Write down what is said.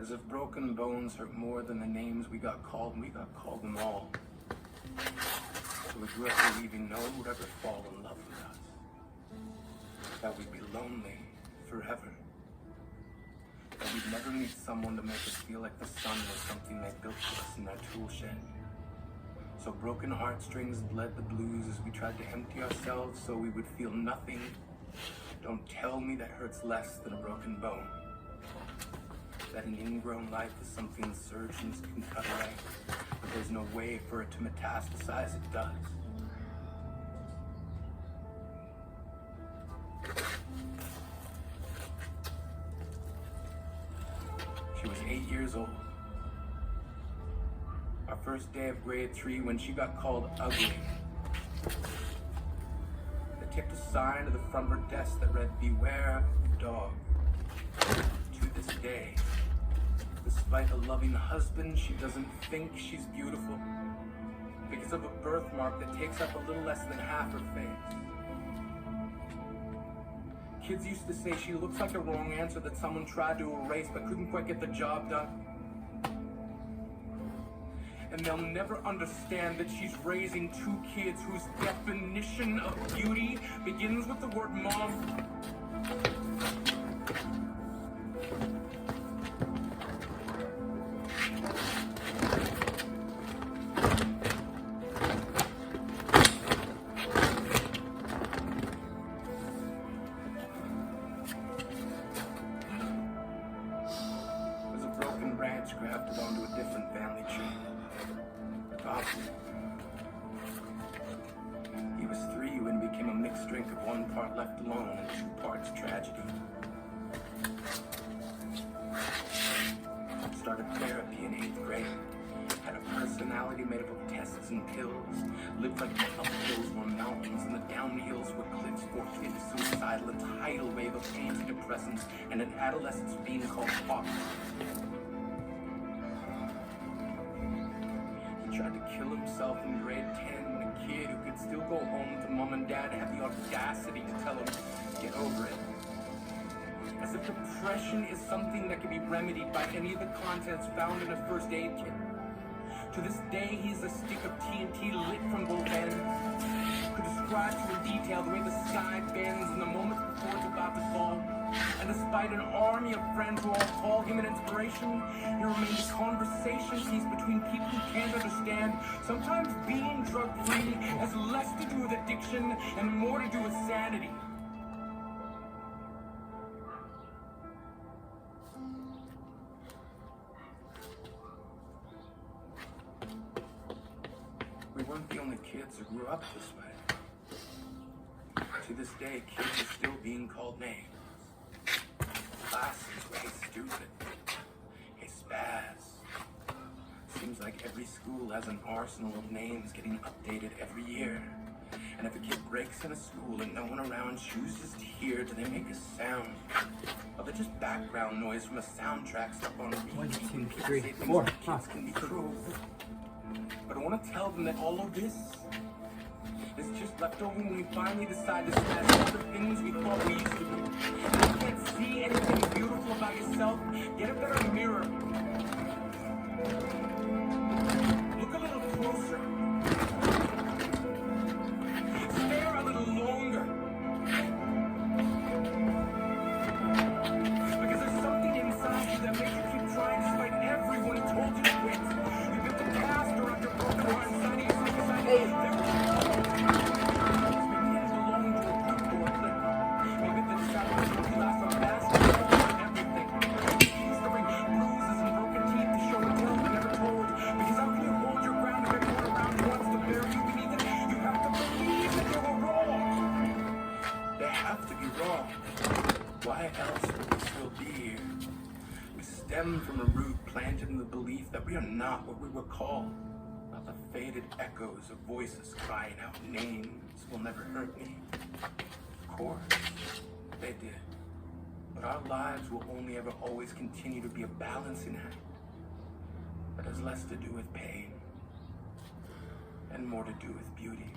As if broken bones hurt more than the names we got called, and we got called them all. So we grew up believing no one would ever fall in love with us. That we'd be lonely forever. That we'd never meet someone to make us feel like the sun was something they built for us in their tool shed. So broken heartstrings bled the blues as we tried to empty ourselves so we would feel nothing. Don't tell me that hurts less than a broken bone. That an ingrown life is something surgeons can cut away, but there's no way for it to metastasize, it does. She was 8 years old. Our first day of grade 3 when she got called ugly. They taped a sign to the front of her desk that read, "Beware the dog." To this day, despite a loving husband, she doesn't think she's beautiful because of a birthmark that takes up a little less than half her face. Kids used to say she looks like a wrong answer that someone tried to erase but couldn't quite get the job done. And they'll never understand that she's raising 2 kids whose definition of beauty begins with the word mom. There's a broken branch grafted onto a different family tree. He was 3 when he became a mixed drink of 1 part left alone and 2 parts tragedy. Started therapy in 8th grade. Had a personality made up of tests and pills. Lived like the uphills were mountains and the downhills were cliffs. Forfeited suicidal, a tidal wave of antidepressants, and an adolescence being called pop. Tried to kill himself in grade 10, and a kid who could still go home to mom and dad had the audacity to tell him, "Get over it." As if depression is something that can be remedied by any of the contents found in a first aid kit. To this day, he's a stick of TNT lit from both ends. Could describe to in detail the way the sky bends in the moments before it's about to fall. And despite an army of friends who all call him an inspiration, he remains a conversation piece between people who can't understand. Sometimes being drug-free has less to do with addiction and more to do with sanity. We weren't the only kids who grew up this way. To this day, kids are still being called names. Classes, hey stupid, hey spaz. Seems like every school has an arsenal of names getting updated every year. And if a kid breaks in a school and no one around chooses to hear, do they make a sound? Or they're just background noise from a soundtrack stuck on repeat? 1, 2, 3, 4. Kids can be cruel. But I want to tell them that all of this is just left over when we finally decide to smash all the things we thought we used to do. If you can't see anything beautiful about yourself, get a better mirror. Look a little closer. Stare a little longer. Because there's something inside you that makes you keep trying despite everyone who told you to quit. You've been the pastor of your broken heart and signing yourself aside. Why else would we still be here? We stem from a root planted in the belief that we are not what we were called. Not the faded echoes of voices crying out names will never hurt me. Of course, they did. But our lives will only ever always continue to be a balancing act that has less to do with pain and more to do with beauty.